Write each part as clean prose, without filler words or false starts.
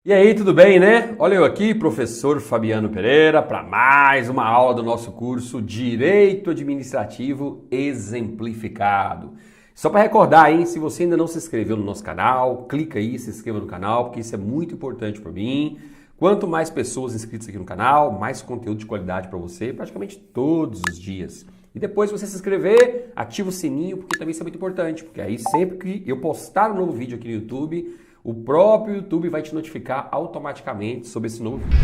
E aí, tudo bem, né? Olha eu aqui, professor Fabiano Pereira, para mais uma aula do nosso curso Direito Administrativo Exemplificado. Só para recordar, hein, se você ainda não se inscreveu no nosso canal, clica aí, se inscreva no canal, porque isso é muito importante para mim. Quanto mais pessoas inscritas aqui no canal, mais conteúdo de qualidade para você, praticamente todos os dias. E depois que você se inscrever, ativa o sininho, porque também isso é muito importante, porque aí sempre que eu postar um novo vídeo aqui no YouTube, o próprio YouTube vai te notificar automaticamente sobre esse novo vídeo.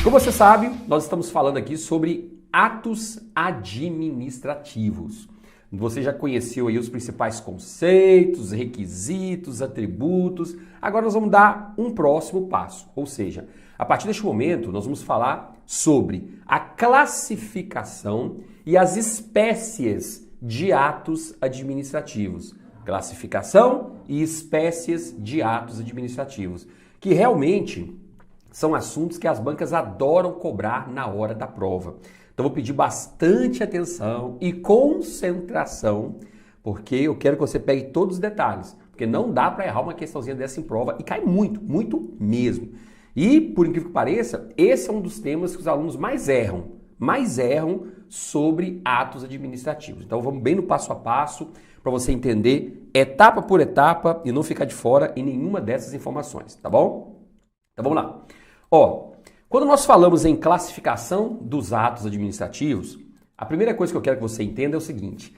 Como você sabe, nós estamos falando aqui sobre atos administrativos. Você já conheceu aí os principais conceitos, requisitos, atributos. Agora nós vamos dar um próximo passo, ou seja, a partir deste momento nós vamos falar sobre a classificação e as espécies de atos administrativos. Classificação e espécies de atos administrativos, que realmente são assuntos que as bancas adoram cobrar na hora da prova. Então vou pedir bastante atenção e concentração, porque eu quero que você pegue todos os detalhes, porque não dá para errar uma questãozinha dessa em prova e cai muito, muito mesmo. E, por incrível que pareça, esse é um dos temas que os alunos mais erram sobre atos administrativos. Então vamos bem no passo a passo para você entender etapa por etapa e não ficar de fora em nenhuma dessas informações, tá bom? Então vamos lá. Quando nós falamos em classificação dos atos administrativos, a primeira coisa que eu quero que você entenda é o seguinte: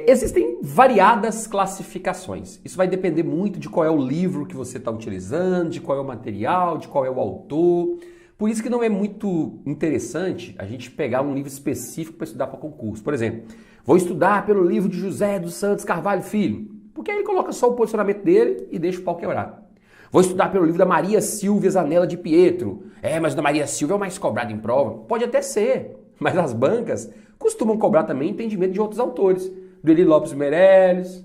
existem variadas classificações. Isso vai depender muito de qual é o livro que você está utilizando, de qual é o material, de qual é o autor. Por isso que não é muito interessante a gente pegar um livro específico para estudar para concurso. Por exemplo, vou estudar pelo livro de José dos Santos Carvalho Filho, porque aí ele coloca só o posicionamento dele e deixa o pau quebrar. Vou estudar pelo livro da Maria Silvia Zanella de Pietro. Mas o da Maria Silvia é o mais cobrado em prova. Pode até ser, mas as bancas costumam cobrar também entendimento de outros autores. Do Eli Lopes Meirelles,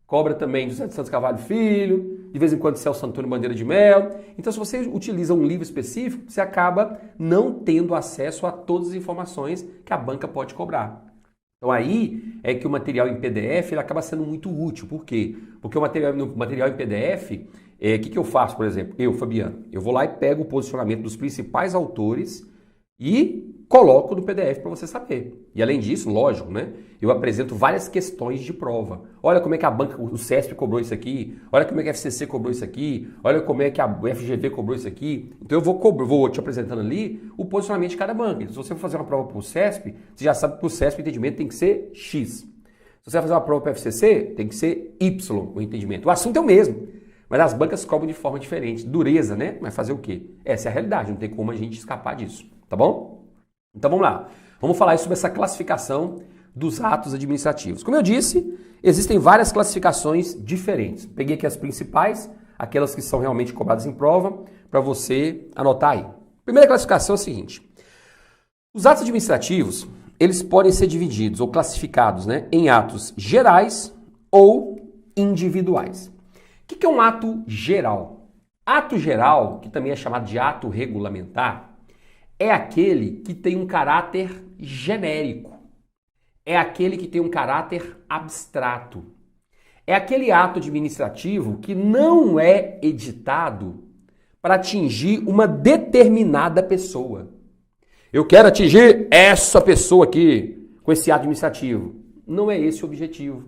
cobra também do José dos Santos Carvalho Filho, de vez em quando Celso Antônio Bandeira de Mello. Então, se você utiliza um livro específico, você acaba não tendo acesso a todas as informações que a banca pode cobrar. Então aí é que o material em PDF ele acaba sendo muito útil. Por quê? Porque o material em PDF, o que eu faço, por exemplo? Eu, Fabiano, eu vou lá e pego o posicionamento dos principais autores e coloco no PDF para você saber. E além disso, lógico, né? Eu apresento várias questões de prova. Olha como é que a banca, o CESP cobrou isso aqui, olha como é que a FCC cobrou isso aqui, olha como é que a FGV cobrou isso aqui. Então eu vou te apresentando ali o posicionamento de cada banca. Então, se você for fazer uma prova para o CESP, você já sabe que para o CESP o entendimento tem que ser X. Se você vai fazer uma prova para a FCC, tem que ser Y o entendimento. O assunto é o mesmo, mas as bancas cobram de forma diferente. Dureza, né? Mas fazer o quê? Essa é a realidade, não tem como a gente escapar disso, tá bom? Então vamos lá, vamos falar sobre essa classificação dos atos administrativos. Como eu disse, existem várias classificações diferentes. Peguei aqui as principais, aquelas que são realmente cobradas em prova, para você anotar aí. Primeira classificação é a seguinte: os atos administrativos, eles podem ser divididos ou classificados, né, em atos gerais ou individuais. O que é um ato geral? Ato geral, que também é chamado de ato regulamentar, é aquele que tem um caráter genérico, é aquele que tem um caráter abstrato, é aquele ato administrativo que não é editado para atingir uma determinada pessoa. Eu quero atingir essa pessoa aqui com esse ato administrativo. Não é esse o objetivo.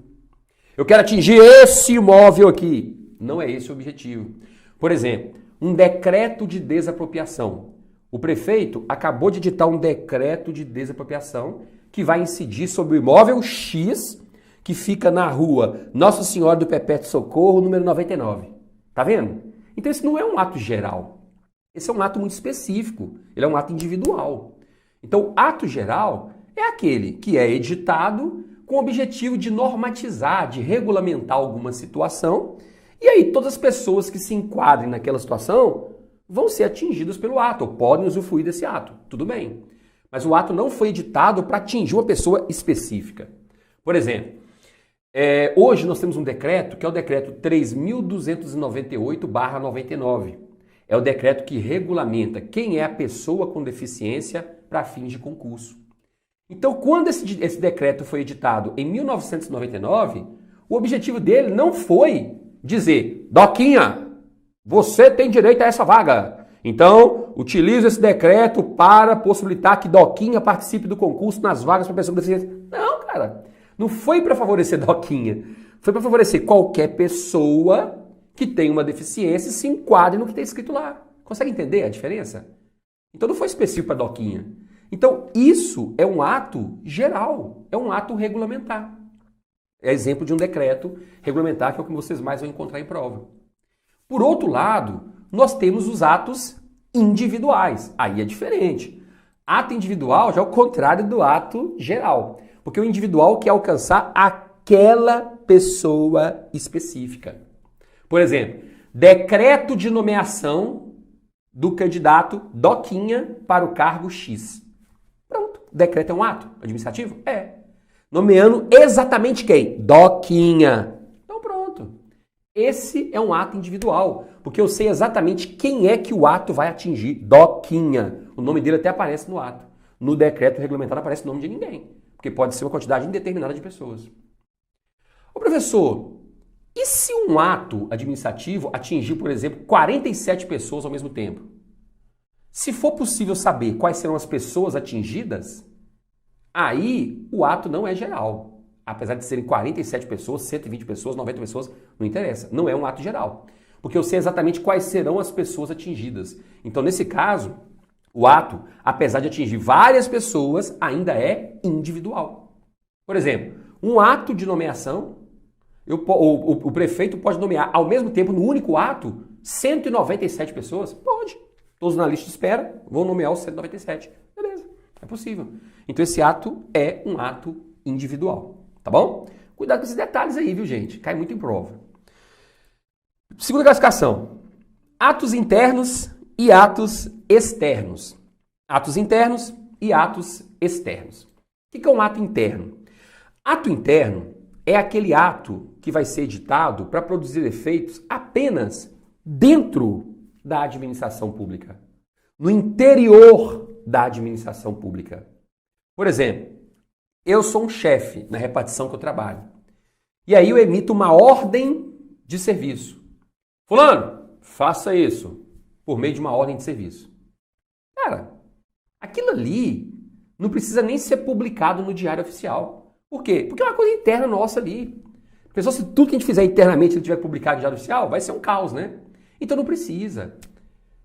Eu quero atingir esse imóvel aqui. Não é esse o objetivo. Por exemplo, um decreto de desapropriação. O prefeito acabou de editar um decreto de desapropriação que vai incidir sobre o imóvel X que fica na rua Nossa Senhora do Perpétuo Socorro, número 99. Tá vendo? Então esse não é um ato geral. Esse é um ato muito específico. Ele é um ato individual. Então, ato geral é aquele que é editado com o objetivo de normatizar, de regulamentar alguma situação. E aí todas as pessoas que se enquadrem naquela situação vão ser atingidas pelo ato, ou podem usufruir desse ato. Tudo bem. Mas o ato não foi editado para atingir uma pessoa específica. Por exemplo, hoje nós temos um decreto, que é o decreto 3.298/99. É o decreto que regulamenta quem é a pessoa com deficiência para fins de concurso. Então, quando esse decreto foi editado em 1999, O objetivo dele não foi dizer, Doquinha, você tem direito a essa vaga. Então, utilize esse decreto para possibilitar que Doquinha participe do concurso nas vagas para pessoa com deficiência. Não, cara. Não foi para favorecer Doquinha. Foi para favorecer qualquer pessoa que tem uma deficiência e se enquadre no que está escrito lá. Consegue entender a diferença? Então não foi específico para Doquinha. Então isso é um ato geral, é um ato regulamentar. É exemplo de um decreto regulamentar que é o que vocês mais vão encontrar em prova. Por outro lado, nós temos os atos individuais. Aí é diferente. Ato individual já é o contrário do ato geral. Porque o individual quer alcançar aquela pessoa específica. Por exemplo, decreto de nomeação do candidato Doquinha para o cargo X. Pronto. Decreto é um ato administrativo? É. Nomeando exatamente quem? Doquinha. Então pronto. Esse é um ato individual, porque eu sei exatamente quem é que o ato vai atingir. Doquinha. O nome dele até aparece no ato. No decreto regulamentar não aparece o nome de ninguém, porque pode ser uma quantidade indeterminada de pessoas. Ô professor, e se um ato administrativo atingir, por exemplo, 47 pessoas ao mesmo tempo? Se for possível saber quais serão as pessoas atingidas, aí o ato não é geral. Apesar de serem 47 pessoas, 120 pessoas, 90 pessoas, não interessa. Não é um ato geral. Porque eu sei exatamente quais serão as pessoas atingidas. Então, nesse caso, o ato, apesar de atingir várias pessoas, ainda é individual. Por exemplo, um ato de nomeação, o prefeito pode nomear ao mesmo tempo, no único ato, 197 pessoas? Pode. Todos na lista de espera vão nomear os 197. Beleza, é possível. Então esse ato é um ato individual, tá bom? Cuidado com esses detalhes aí, viu, gente? Cai muito em prova. Segunda classificação. Atos internos e atos externos. Atos internos e atos externos. O que é um ato interno? Ato interno é aquele ato que vai ser editado para produzir efeitos apenas dentro da administração pública, no interior da administração pública. Por exemplo, eu sou um chefe na repartição que eu trabalho, e aí eu emito uma ordem de serviço. Fulano, faça isso, por meio de uma ordem de serviço. Cara, aquilo ali não precisa nem ser publicado no Diário Oficial. Por quê? Porque é uma coisa interna nossa ali. Pessoal, se tudo que a gente fizer internamente não tiver publicado no Diário Oficial, vai ser um caos, né? Então não precisa.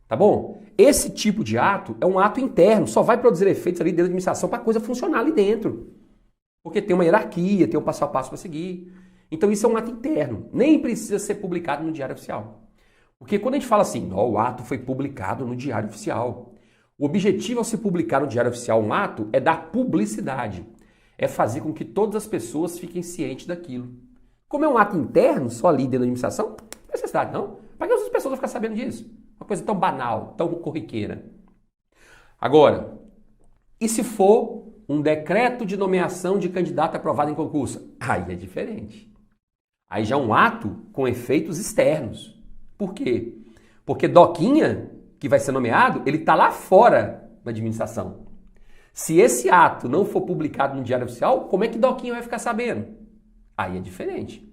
Tá bom? Esse tipo de ato é um ato interno, só vai produzir efeitos ali dentro da administração para a coisa funcionar ali dentro. Porque tem uma hierarquia, tem um passo a passo para seguir. Então isso é um ato interno, nem precisa ser publicado no Diário Oficial. Porque quando a gente fala assim, oh, o ato foi publicado no Diário Oficial, o objetivo ao se publicar no Diário Oficial um ato é dar publicidade, é fazer com que todas as pessoas fiquem cientes daquilo. Como é um ato interno, só ali dentro da administração, não tem necessidade não. Para que as pessoas vão ficar sabendo disso? Uma coisa tão banal, tão corriqueira. Agora, e se for um decreto de nomeação de candidato aprovado em concurso? Aí é diferente. Aí já é um ato com efeitos externos. Por quê? Porque Doquinha, que vai ser nomeado, ele está lá fora da administração. Se esse ato não for publicado no Diário Oficial, como é que Doquinha vai ficar sabendo? Aí é diferente.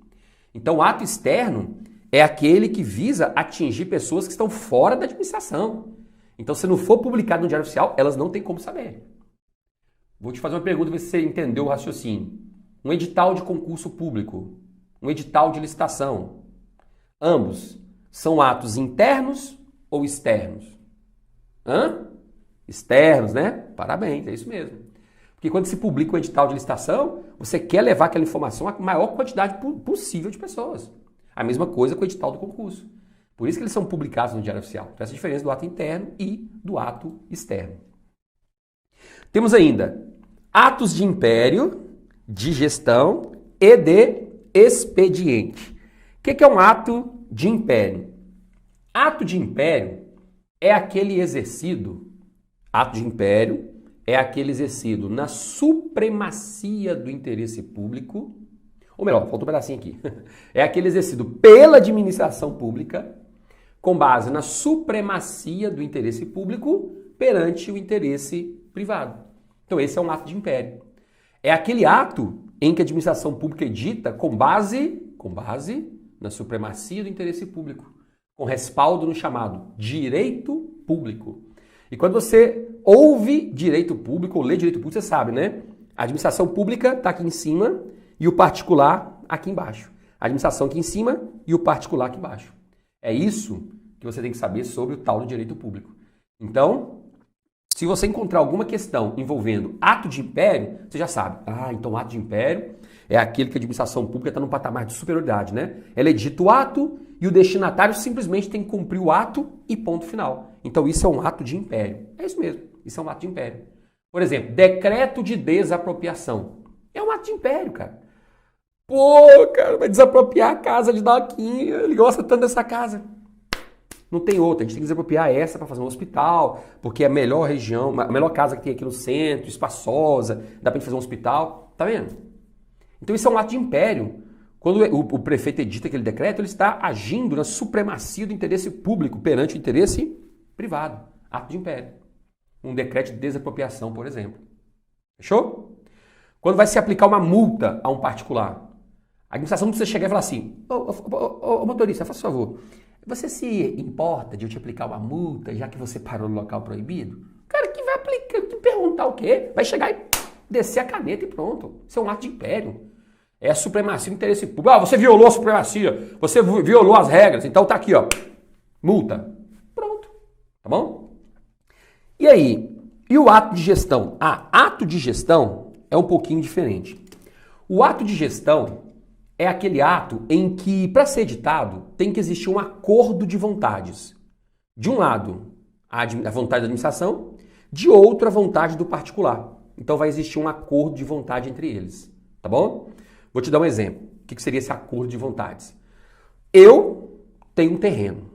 Então, o ato externo é aquele que visa atingir pessoas que estão fora da administração. Então, se não for publicado no Diário Oficial, elas não têm como saber. Vou te fazer uma pergunta para ver se você entendeu o raciocínio. Um edital de concurso público, um edital de licitação, ambos são atos internos ou externos? Externos, né? Parabéns, é isso mesmo. Porque quando se publica um edital de licitação, você quer levar aquela informação à maior quantidade possível de pessoas. A mesma coisa com o edital do concurso. Por isso que eles são publicados no Diário Oficial. Então, essa é a diferença do ato interno e do ato externo. Temos ainda atos de império, de gestão e de expediente. O que é um ato de império? Ato de império é aquele exercido, ato de império é aquele exercido na supremacia do interesse público, ou melhor, faltou um pedacinho aqui, é aquele exercido pela administração pública com base na supremacia do interesse público perante o interesse privado. Então esse é um ato de império. É aquele ato em que a administração pública edita com base na supremacia do interesse público, com respaldo no chamado direito público. E quando você ouve direito público ou lê direito público, você sabe, né? A administração pública está aqui em cima e o particular aqui embaixo. A administração aqui em cima e o particular aqui embaixo. É isso que você tem que saber sobre o tal do direito público. Então, se você encontrar alguma questão envolvendo ato de império, você já sabe. Então ato de império é aquele que a administração pública está num patamar de superioridade, né? Ela edita o ato e o destinatário simplesmente tem que cumprir o ato e ponto final. Então isso é um ato de império. É isso mesmo, isso é um ato de império. Por exemplo, decreto de desapropriação. É um ato de império, cara. Pô, cara, vai desapropriar a casa de Dalquinha, ele gosta tanto dessa casa. Não tem outra, a gente tem que desapropriar essa para fazer um hospital, porque é a melhor região, a melhor casa que tem aqui no centro, espaçosa, dá pra gente fazer um hospital, tá vendo? Então isso é um ato de império. Quando o prefeito edita aquele decreto, ele está agindo na supremacia do interesse público perante o interesse privado. Ato de império. Um decreto de desapropriação, por exemplo. Fechou? Quando vai se aplicar uma multa a um particular, a administração não precisa chegar e falar assim, ô motorista, faça favor, você se importa de eu te aplicar uma multa já que você parou no local proibido? O cara que vai aplicar, te perguntar o quê? Vai chegar e descer a caneta e pronto. Isso é um ato de império. É a supremacia do interesse público. Você violou a supremacia, você violou as regras, então tá aqui, ó, multa. Pronto, tá bom? E aí, e o ato de gestão? Ato de gestão é um pouquinho diferente. O ato de gestão é aquele ato em que, para ser editado, tem que existir um acordo de vontades. De um lado, a vontade da administração, de outro, a vontade do particular. Então vai existir um acordo de vontade entre eles, tá bom? Vou te dar um exemplo. O que seria esse acordo de vontades? Eu tenho um terreno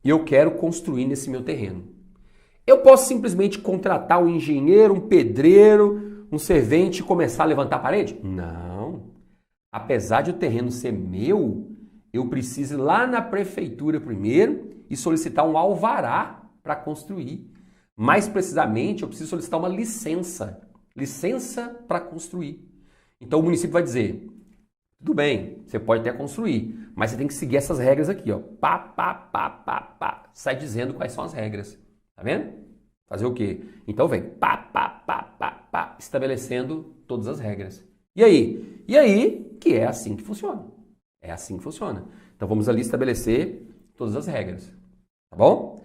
e eu quero construir nesse meu terreno. Eu posso simplesmente contratar um engenheiro, um pedreiro, um servente e começar a levantar a parede? Não. Apesar de o terreno ser meu, eu preciso ir lá na prefeitura primeiro e solicitar um alvará para construir. Mais precisamente, eu preciso solicitar uma licença para construir. Então o município vai dizer, tudo bem, você pode até construir, mas você tem que seguir essas regras aqui, ó. Sai dizendo quais são as regras. Tá vendo? Fazer o quê? Então vem, estabelecendo todas as regras. E aí? E aí que é assim que funciona. É assim que funciona. Então vamos ali estabelecer todas as regras. Tá bom?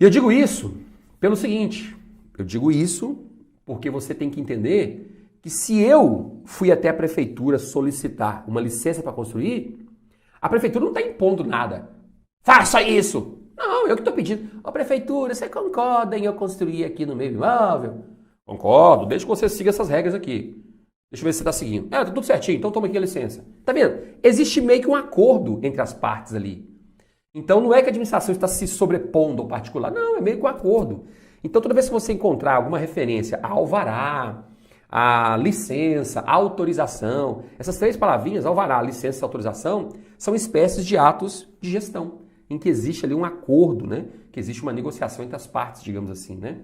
E eu digo isso pelo seguinte. Eu digo isso porque você tem que entender que se eu fui até a prefeitura solicitar uma licença para construir, a prefeitura não está impondo nada. Faça isso! Não, eu que estou pedindo. Ó, prefeitura, você concorda em eu construir aqui no meu imóvel? Concordo, desde que você siga essas regras aqui. Deixa eu ver se você está seguindo. Tá tudo certinho, então toma aqui a licença. Tá vendo? Existe meio que um acordo entre as partes ali. Então não é que a administração está se sobrepondo ao particular, não, é meio que um acordo. Então toda vez que você encontrar alguma referência a alvará, a licença, a autorização, essas três palavrinhas, alvará, licença e autorização, são espécies de atos de gestão, em que existe ali um acordo, né? Que existe uma negociação entre as partes, digamos assim, né?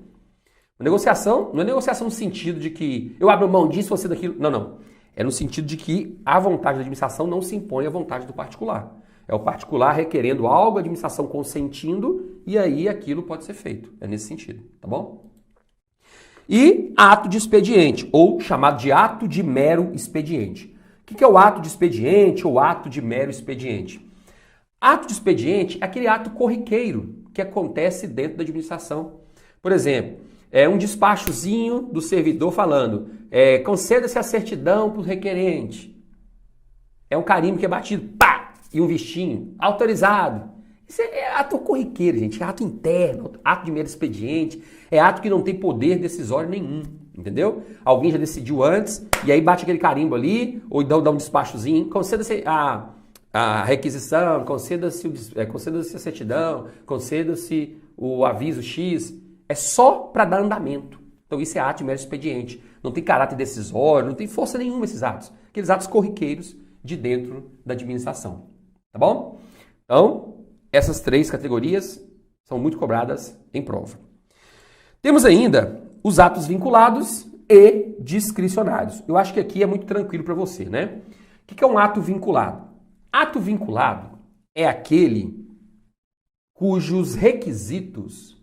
Negociação não é negociação no sentido de que eu abro mão disso, você daquilo. Não, não. É no sentido de que a vontade da administração não se impõe à vontade do particular. É o particular requerendo algo, a administração consentindo, e aí aquilo pode ser feito. É nesse sentido, tá bom? E ato de expediente, ou chamado de ato de mero expediente. O que é o ato de expediente ou ato de mero expediente? Ato de expediente é aquele ato corriqueiro que acontece dentro da administração. Por exemplo, é um despachozinho do servidor falando, conceda-se a certidão para o requerente. É um carimbo que é batido, pá, e um vistinho, autorizado. Isso é ato corriqueiro, gente, é ato interno, ato de mero expediente, é ato que não tem poder decisório nenhum, entendeu? Alguém já decidiu antes, e aí bate aquele carimbo ali, ou dá um despachozinho, conceda-se a requisição, conceda-se a certidão, conceda-se o aviso X, é só para dar andamento. Então isso é ato de mero expediente. Não tem caráter decisório, não tem força nenhuma esses atos. Aqueles atos corriqueiros de dentro da administração. Tá bom? Então, essas três categorias são muito cobradas em prova. Temos ainda os atos vinculados e discricionários. Eu acho que aqui é muito tranquilo para você, né? O que é um ato vinculado? Ato vinculado é aquele cujos requisitos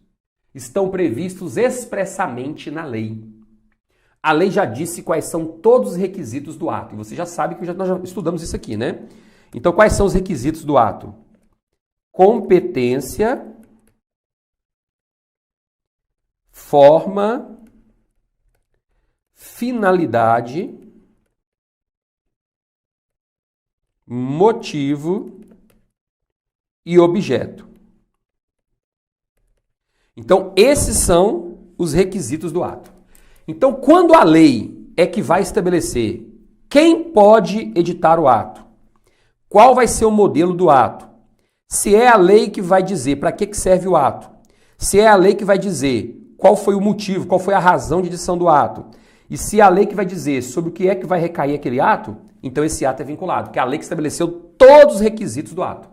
estão previstos expressamente na lei. A lei já disse quais são todos os requisitos do ato. E você já sabe que nós já estudamos isso aqui, né? Então, quais são os requisitos do ato? Competência, forma, finalidade, motivo e objeto. Então, esses são os requisitos do ato. Então, quando a lei é que vai estabelecer quem pode editar o ato, qual vai ser o modelo do ato, se é a lei que vai dizer para que serve o ato, se é a lei que vai dizer qual foi o motivo, qual foi a razão de edição do ato, e se é a lei que vai dizer sobre o que é que vai recair aquele ato, então esse ato é vinculado, porque é a lei que estabeleceu todos os requisitos do ato.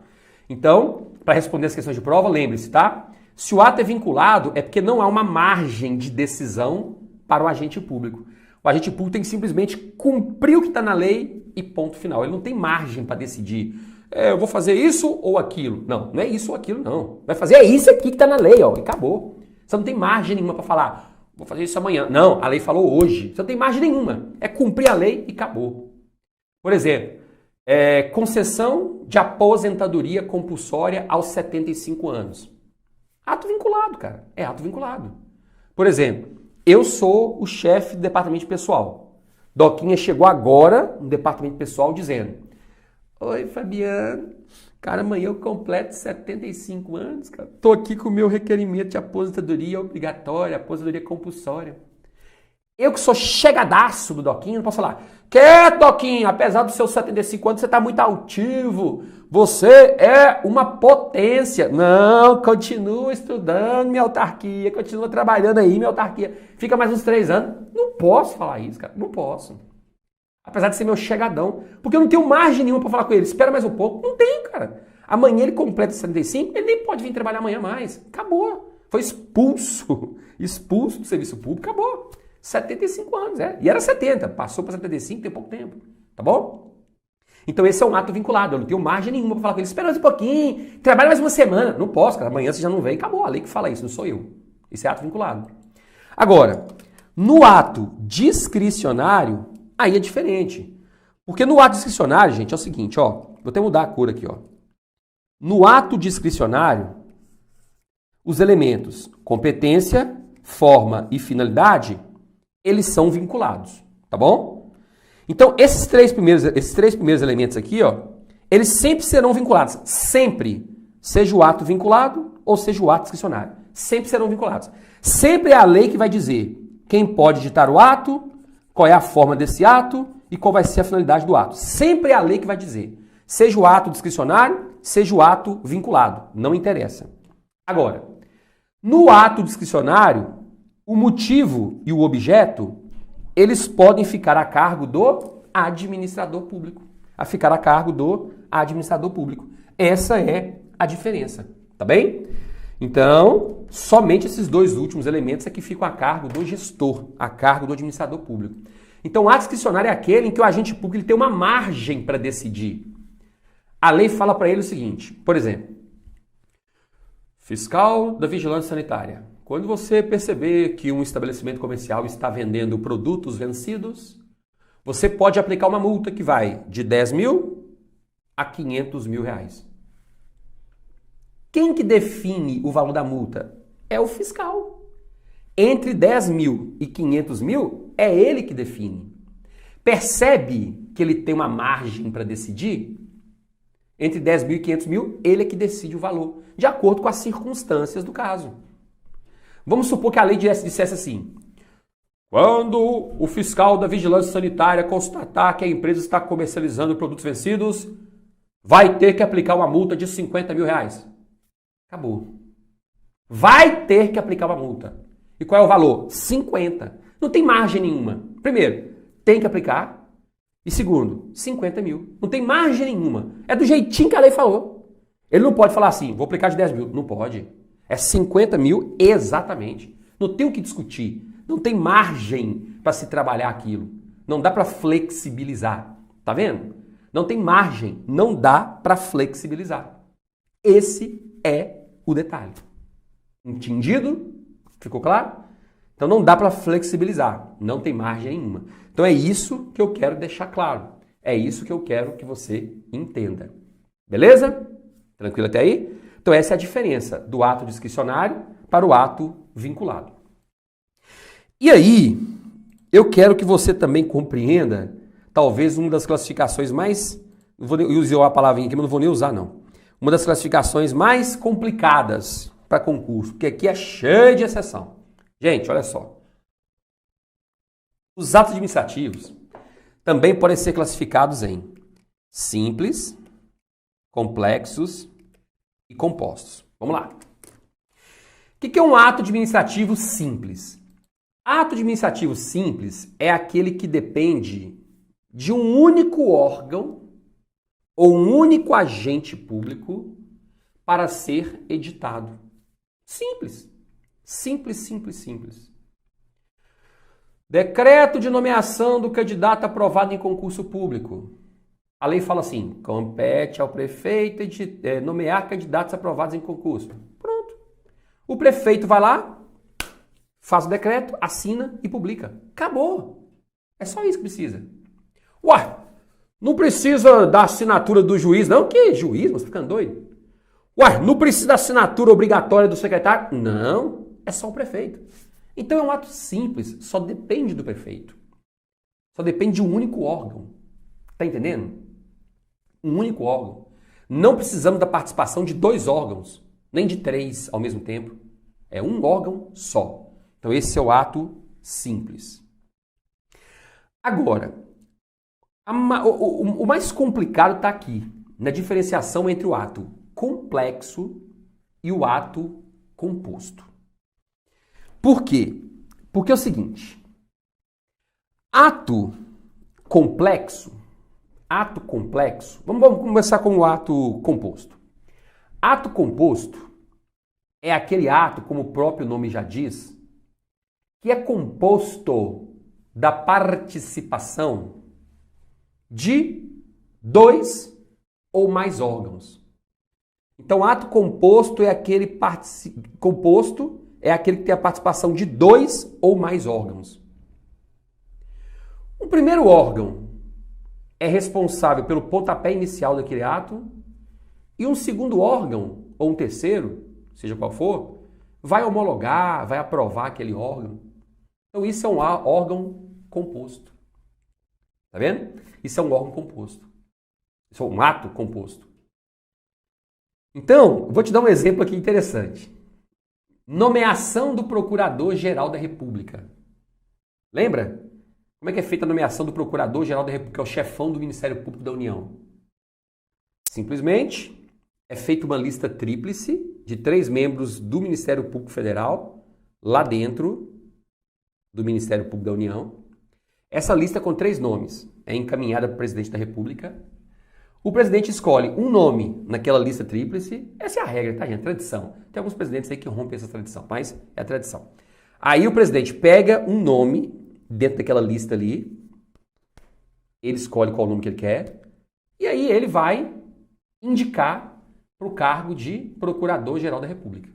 Então, para responder as questões de prova, lembre-se, tá? Se o ato é vinculado, é porque não há uma margem de decisão para o agente público. O agente público tem que simplesmente cumprir o que está na lei e ponto final. Ele não tem margem para decidir, eu vou fazer isso ou aquilo. Não, não é isso ou aquilo, não. Vai fazer isso aqui que está na lei, ó, e acabou. Você não tem margem nenhuma para falar, vou fazer isso amanhã. Não, a lei falou hoje. Você não tem margem nenhuma. É cumprir a lei e acabou. Por exemplo, concessão de aposentadoria compulsória aos 75 anos. Ato vinculado, cara. É ato vinculado. Por exemplo, eu sou o chefe do departamento de pessoal. Doquinha chegou agora no departamento pessoal dizendo: oi, Fabiano. Cara, amanhã eu completo 75 anos, cara. Tô aqui com o meu requerimento de aposentadoria obrigatória, aposentadoria compulsória. Eu que sou chegadaço do Doquinha, não posso falar: quieto, Doquinha, apesar dos seus 75 anos, você tá muito altivo. Você é uma potência. Não, continua estudando minha autarquia, continua trabalhando aí minha autarquia. Fica mais uns 3 anos. Não posso falar isso, cara. Não posso. Apesar de ser meu chegadão. Porque eu não tenho margem nenhuma para falar com ele. Espera mais um pouco. Não tem, cara. Amanhã ele completa 75, ele nem pode vir trabalhar amanhã mais. Acabou. Foi expulso. Expulso do serviço público. Acabou. 75 anos, E era 70. Passou para 75 tem pouco tempo. Tá bom? Então esse é um ato vinculado. Eu não tenho margem nenhuma para falar com ele. Espera mais um pouquinho. Trabalha mais uma semana. Não posso, cara. Amanhã você já não vem. Acabou. A lei que fala isso. Não sou eu. Esse é ato vinculado. Agora, no ato discricionário, aí é diferente. Porque no ato discricionário, gente, é o seguinte, ó. Vou até mudar a cor aqui, ó. No ato discricionário, os elementos competência, forma e finalidade, eles são vinculados, tá bom? Então, esses três primeiros elementos aqui, ó, eles sempre serão vinculados. Sempre. Seja o ato vinculado ou seja o ato discricionário. Sempre serão vinculados. Sempre é a lei que vai dizer quem pode editar o ato, qual é a forma desse ato e qual vai ser a finalidade do ato. Sempre é a lei que vai dizer. Seja o ato discricionário, seja o ato vinculado. Não interessa. Agora, no ato discricionário, o motivo e o objeto, eles podem ficar a cargo do administrador público. Essa é a diferença, tá bem? Então, somente esses dois últimos elementos é que ficam a cargo do gestor, a cargo do administrador público. Então, o ato discricionário é aquele em que o agente público ele tem uma margem para decidir. A lei fala para ele o seguinte, por exemplo, fiscal da vigilância sanitária. Quando você perceber que um estabelecimento comercial está vendendo produtos vencidos, você pode aplicar uma multa que vai de 10 mil a 500 mil reais. Quem que define o valor da multa? É o fiscal. Entre 10 mil e 500 mil, é ele que define. Percebe que ele tem uma margem para decidir? Entre 10 mil e 500 mil, ele é que decide o valor, de acordo com as circunstâncias do caso. Vamos supor que a lei dissesse assim: quando o fiscal da vigilância sanitária constatar que a empresa está comercializando produtos vencidos, vai ter que aplicar uma multa de 50 mil reais. Acabou. Vai ter que aplicar uma multa. E qual é o valor? 50. Não tem margem nenhuma. Primeiro, tem que aplicar. E segundo, 50 mil. Não tem margem nenhuma. É do jeitinho que a lei falou. Ele não pode falar assim, vou aplicar de 10 mil. Não pode. É 50 mil exatamente. Não tem o que discutir. Não tem margem para se trabalhar aquilo. Não dá para flexibilizar. Tá vendo? Não tem margem. Não dá para flexibilizar. Esse é o detalhe. Entendido? Ficou claro? Então não dá para flexibilizar. Não tem margem nenhuma. Então é isso que eu quero deixar claro. É isso que eu quero que você entenda. Beleza? Tranquilo até aí? Então essa é a diferença do ato discricionário para o ato vinculado. E aí, eu quero que você também compreenda, talvez uma das classificações mais... Eu usei a palavrinha aqui, mas não vou nem usar não. Uma das classificações mais complicadas para concurso, porque aqui é cheio de exceção. Gente, olha só. Os atos administrativos também podem ser classificados em simples, complexos e compostos. Vamos lá. O que é um ato administrativo simples? Ato administrativo simples é aquele que depende de um único órgão ou um único agente público para ser editado. Simples. Simples, simples, simples. Decreto de nomeação do candidato aprovado em concurso público. A lei fala assim, compete ao prefeito nomear candidatos aprovados em concurso. Pronto. O prefeito vai lá, faz o decreto, assina e publica. Acabou. É só isso que precisa. Ué, não precisa da assinatura do juiz, não? Que juiz? Você tá ficando doido? Ué, não precisa da assinatura obrigatória do secretário? Não, é só o prefeito. Então é um ato simples, só depende do prefeito. Só depende de um único órgão. Tá entendendo? Um único órgão. Não precisamos da participação de 2 órgãos, nem de 3 ao mesmo tempo. É um órgão só. Então esse é o ato simples. Agora, o mais complicado está aqui, na diferenciação entre o ato complexo e o ato composto. Por quê? Porque é o seguinte, ato complexo, vamos começar com o ato composto. Ato composto é aquele ato, como o próprio nome já diz, que é composto da participação de 2 ou mais órgãos. Então, ato composto é aquele que tem a participação de 2 ou mais órgãos. O primeiro órgão é responsável pelo pontapé inicial daquele ato e um segundo órgão, ou um terceiro, seja qual for, vai homologar, vai aprovar aquele órgão. Então, isso é um órgão composto. Tá vendo? Isso é um órgão composto. Isso é um ato composto. Então, vou te dar um exemplo aqui interessante. Nomeação do Procurador-Geral da República. Lembra? Como é que é feita a nomeação do Procurador-Geral da República, que é o chefão do Ministério Público da União? Simplesmente é feita uma lista tríplice de 3 membros do Ministério Público Federal, lá dentro do Ministério Público da União. Essa lista com 3 nomes é encaminhada para o presidente da República. O presidente escolhe um nome naquela lista tríplice. Essa é a regra, tá, gente? Tradição. Tem alguns presidentes aí que rompem essa tradição, mas é a tradição. Aí o presidente pega um nome dentro daquela lista ali, ele escolhe qual nome que ele quer, e aí ele vai indicar para o cargo de Procurador-Geral da República.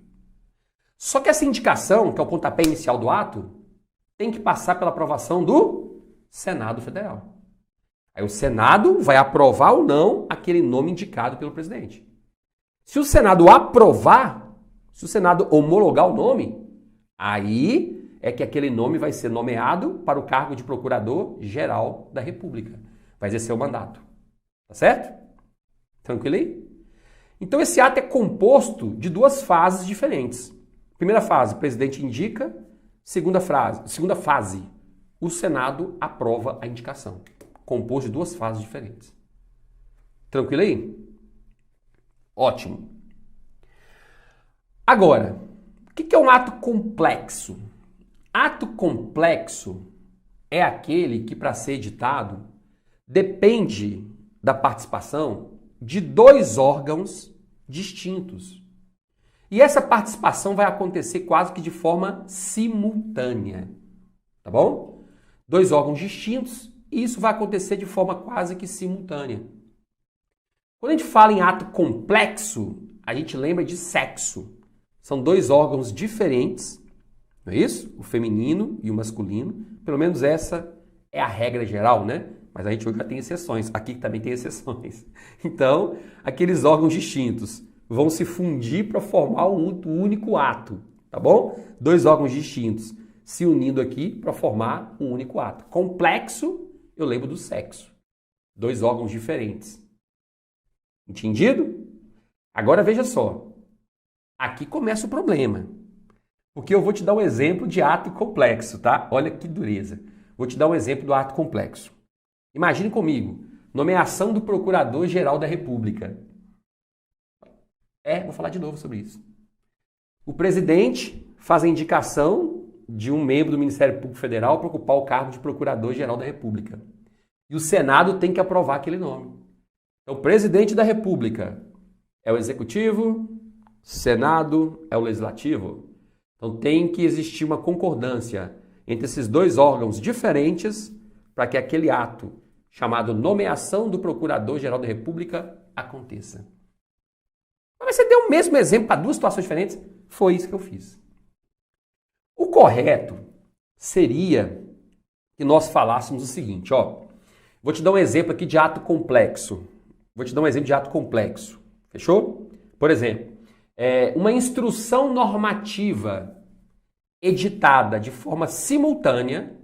Só que essa indicação, que é o pontapé inicial do ato, tem que passar pela aprovação do Senado Federal. Aí o Senado vai aprovar ou não aquele nome indicado pelo presidente. Se o Senado aprovar, se o Senado homologar o nome, aí é que aquele nome vai ser nomeado para o cargo de Procurador-Geral da República. Vai exercer o mandato. Tá certo? Tranquilo aí? Então esse ato é composto de 2 fases diferentes. Primeira fase, o presidente indica. Segunda fase, o Senado aprova a indicação. Composto de 2 fases diferentes. Tranquilo aí? Ótimo. Agora, o que é um ato complexo? Ato complexo é aquele que, para ser editado, depende da participação de 2 órgãos distintos. E essa participação vai acontecer quase que de forma simultânea. Tá bom? dois órgãos distintos, e isso vai acontecer de forma quase que simultânea. Quando a gente fala em ato complexo, a gente lembra de sexo. São dois órgãos diferentes, não é isso? O feminino e o masculino. Pelo menos essa é a regra geral, né? Mas a gente já tem exceções. Aqui também tem exceções. Então, aqueles órgãos distintos vão se fundir para formar um único ato, tá bom? Dois órgãos distintos se unindo aqui para formar um único ato. Complexo, eu lembro do sexo. Dois órgãos diferentes. Entendido? Agora veja só. Aqui começa o problema. Porque eu vou te dar um exemplo de ato complexo, tá? Olha que dureza. Vou te dar um exemplo do ato complexo. Imagine comigo, nomeação do Procurador-Geral da República. Vou falar de novo sobre isso. O presidente faz a indicação de um membro do Ministério Público Federal para ocupar o cargo de Procurador-Geral da República. E o Senado tem que aprovar aquele nome. Então, o presidente da República é o Executivo, Senado é o Legislativo. Então, tem que existir uma concordância entre esses dois órgãos diferentes para que aquele ato, chamado nomeação do Procurador-Geral da República, aconteça. Mas você deu o mesmo exemplo para duas situações diferentes? Foi isso que eu fiz. O correto seria que nós falássemos o seguinte, ó. Vou te dar um exemplo aqui de ato complexo. Fechou? Por exemplo, uma instrução normativa editada de forma simultânea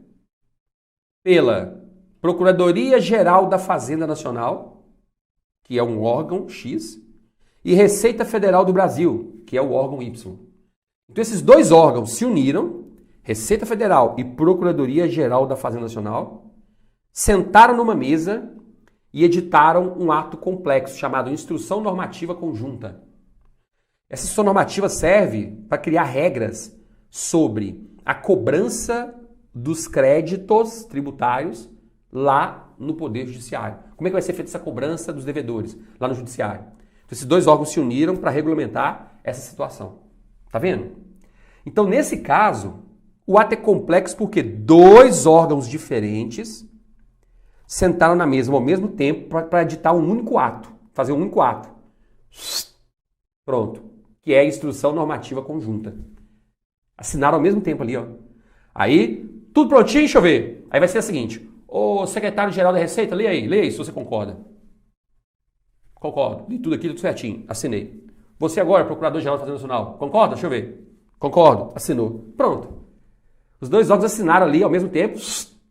pela Procuradoria-Geral da Fazenda Nacional, que é um órgão X, e Receita Federal do Brasil, que é o órgão Y. Então esses dois órgãos se uniram, Receita Federal e Procuradoria-Geral da Fazenda Nacional, sentaram numa mesa e editaram um ato complexo chamado Instrução Normativa Conjunta. Essa instrução normativa serve para criar regras sobre a cobrança dos créditos tributários lá no Poder Judiciário. Como é que vai ser feita essa cobrança dos devedores lá no Judiciário? Então, esses dois órgãos se uniram para regulamentar essa situação. Tá vendo? Então, nesse caso, o ato é complexo porque dois órgãos diferentes sentaram na mesa ao mesmo tempo para editar um único ato, fazer um único ato. Pronto. Que é a Instrução Normativa Conjunta. Assinaram ao mesmo tempo ali, ó. Aí, tudo prontinho, deixa eu ver. Aí vai ser o seguinte, ô secretário-geral da Receita, lê aí se você concorda. Concordo, li tudo aqui, tudo certinho, assinei. Você agora, Procurador-Geral da Fazenda Nacional, concorda? Deixa eu ver. Concordo, assinou. Pronto. Os dois órgãos assinaram ali ao mesmo tempo,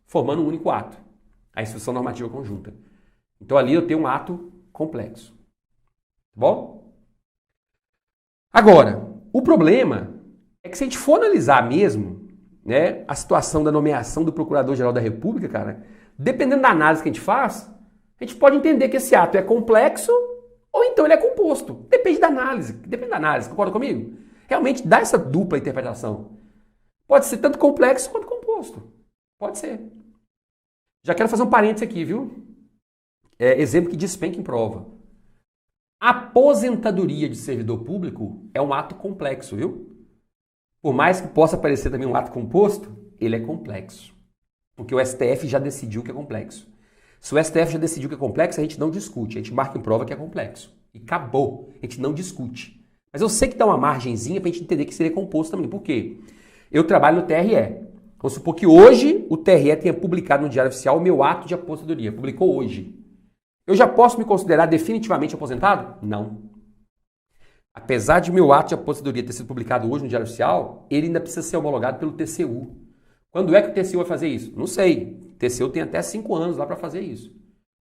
formando um único ato. A Instrução Normativa Conjunta. Então ali eu tenho um ato complexo. Tá bom? Agora, o problema é que se a gente for analisar mesmo, né, a situação da nomeação do Procurador-Geral da República, cara, dependendo da análise que a gente faz, a gente pode entender que esse ato é complexo ou então ele é composto. Depende da análise. Concorda comigo? Realmente dá essa dupla interpretação. Pode ser tanto complexo quanto composto. Pode ser. Já quero fazer um parênteses aqui, viu? Exemplo que despenca em prova. Aposentadoria de servidor público é um ato complexo, viu? Por mais que possa parecer também um ato composto, ele é complexo. Porque o STF já decidiu que é complexo. Se o STF já decidiu que é complexo, a gente não discute. A gente marca em prova que é complexo. E acabou. A gente não discute. Mas eu sei que dá uma margenzinha pra gente entender que seria composto também. Por quê? Eu trabalho no TRE. Vamos supor que hoje o TRE tenha publicado no Diário Oficial o meu ato de aposentadoria. Publicou hoje. Eu já posso me considerar definitivamente aposentado? Não. Apesar de meu ato de aposentadoria ter sido publicado hoje no Diário Oficial, ele ainda precisa ser homologado pelo TCU. Quando é que o TCU vai fazer isso? Não sei. O TCU tem até 5 anos lá para fazer isso.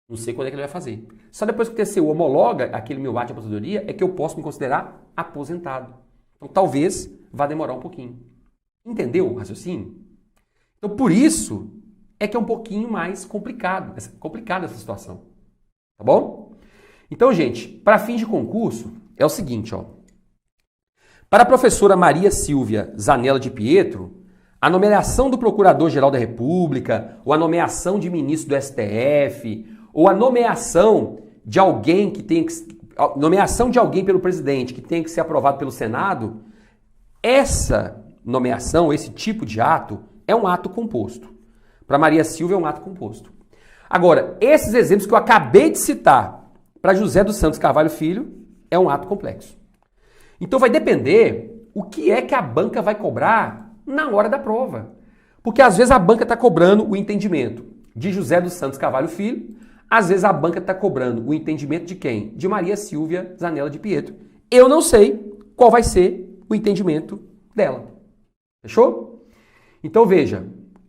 Não sei quando é que ele vai fazer. Só depois que o TCU homologa aquele meu ato de aposentadoria é que eu posso me considerar aposentado. Então talvez vá demorar um pouquinho. Entendeu o raciocínio? Então por isso é que é um pouquinho mais complicada essa situação. Tá bom? Então, gente, para fins de concurso, é o seguinte, ó. Para a professora Maria Silvia Zanella de Pietro, a nomeação do Procurador-Geral da República, ou a nomeação de ministro do STF, ou a nomeação de alguém pelo presidente que tem que ser aprovado pelo Senado, essa nomeação, esse tipo de ato, é um ato composto. Para Maria Silva é um ato composto. Agora, esses exemplos que eu acabei de citar para José dos Santos Carvalho Filho é um ato complexo. Então vai depender o que é que a banca vai cobrar na hora da prova. Porque às vezes a banca está cobrando o entendimento de José dos Santos Carvalho Filho, às vezes a banca está cobrando o entendimento de quem? De Maria Silvia Zanella de Pietro. Eu não sei qual vai ser o entendimento dela. Fechou? Então veja,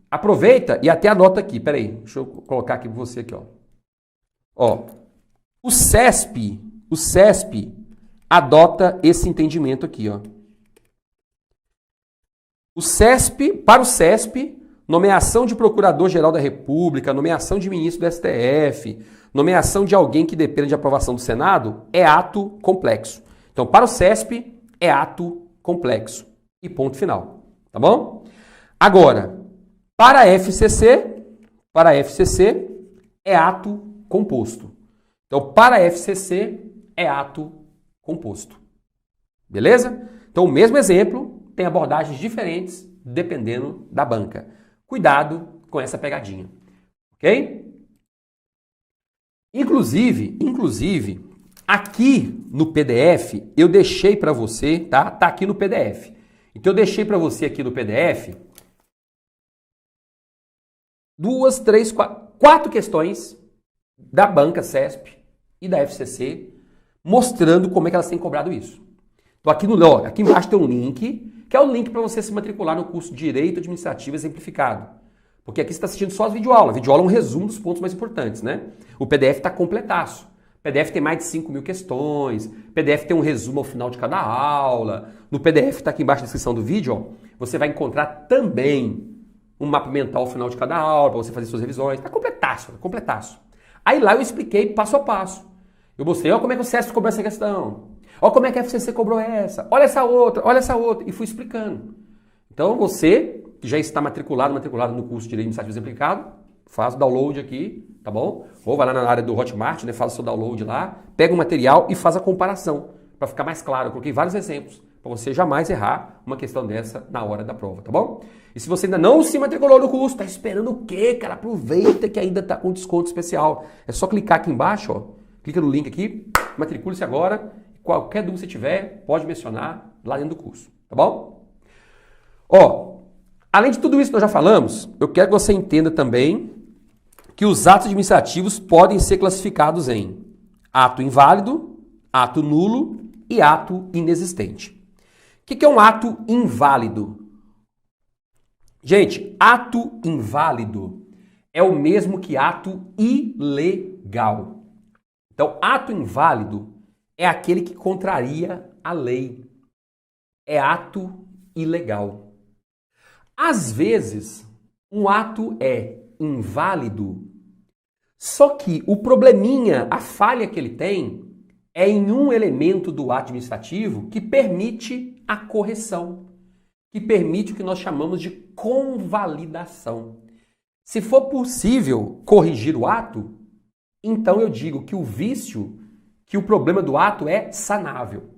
aproveita e até anota aqui. Peraí, deixa eu colocar aqui para você aqui, ó. Ó, o CESP adota esse entendimento aqui, ó. Para o CESP, nomeação de Procurador-Geral da República, nomeação de ministro do STF, nomeação de alguém que dependa de aprovação do Senado, é ato complexo. Então, para o CESP, é ato complexo. E ponto final. Tá bom? Agora, para a FCC é ato composto. Então, para a FCC é ato composto. Beleza? Então, o mesmo exemplo tem abordagens diferentes dependendo da banca. Cuidado com essa pegadinha. Ok? Inclusive, aqui no PDF, eu deixei para você, tá? Tá aqui no PDF. Então, eu deixei para você aqui no PDF 4 questões da banca CESP e da FCC mostrando como é que elas têm cobrado isso. Então, aqui embaixo tem um link, que é o link para você se matricular no curso Direito Administrativo Exemplificado. Porque aqui você está assistindo só as videoaulas. A videoaula é um resumo dos pontos mais importantes, né? O PDF está completaço. O PDF tem mais de 5.000 questões. O PDF tem um resumo ao final de cada aula. No PDF, está aqui embaixo na descrição do vídeo, ó, você vai encontrar também um mapa mental ao final de cada aula, para você fazer suas revisões. Está completaço, completaço. Aí lá eu expliquei passo a passo. Eu mostrei, ó como é que o CESP cobrou essa questão. Ó como é que a FCC cobrou essa. Olha essa outra, olha essa outra. E fui explicando. Então você que já está matriculado no curso de Direito Administrativo Exemplificado, faz o download aqui, tá bom? Ou vai lá na área do Hotmart, né, faz o seu download lá, pega o material e faz a comparação, para ficar mais claro. Eu coloquei vários exemplos, para você jamais errar uma questão dessa na hora da prova, tá bom? E se você ainda não se matriculou no curso, tá esperando o quê, cara? Aproveita que ainda tá com desconto especial. É só clicar aqui embaixo, ó, clica no link aqui, matricule-se agora. Qualquer dúvida que você tiver, pode mencionar lá dentro do curso, tá bom? Ó, além de tudo isso que nós já falamos, eu quero que você entenda também que os atos administrativos podem ser classificados em ato inválido, ato nulo e ato inexistente. O que é um ato inválido? Gente, ato inválido é o mesmo que ato ilegal. Então, ato inválido é aquele que contraria a lei. É ato ilegal. Às vezes, um ato é inválido, só que o probleminha, a falha que ele tem, é em um elemento do ato administrativo que permite a correção, que permite o que nós chamamos de convalidação. Se for possível corrigir o ato, então eu digo que o vício, que o problema do ato é sanável.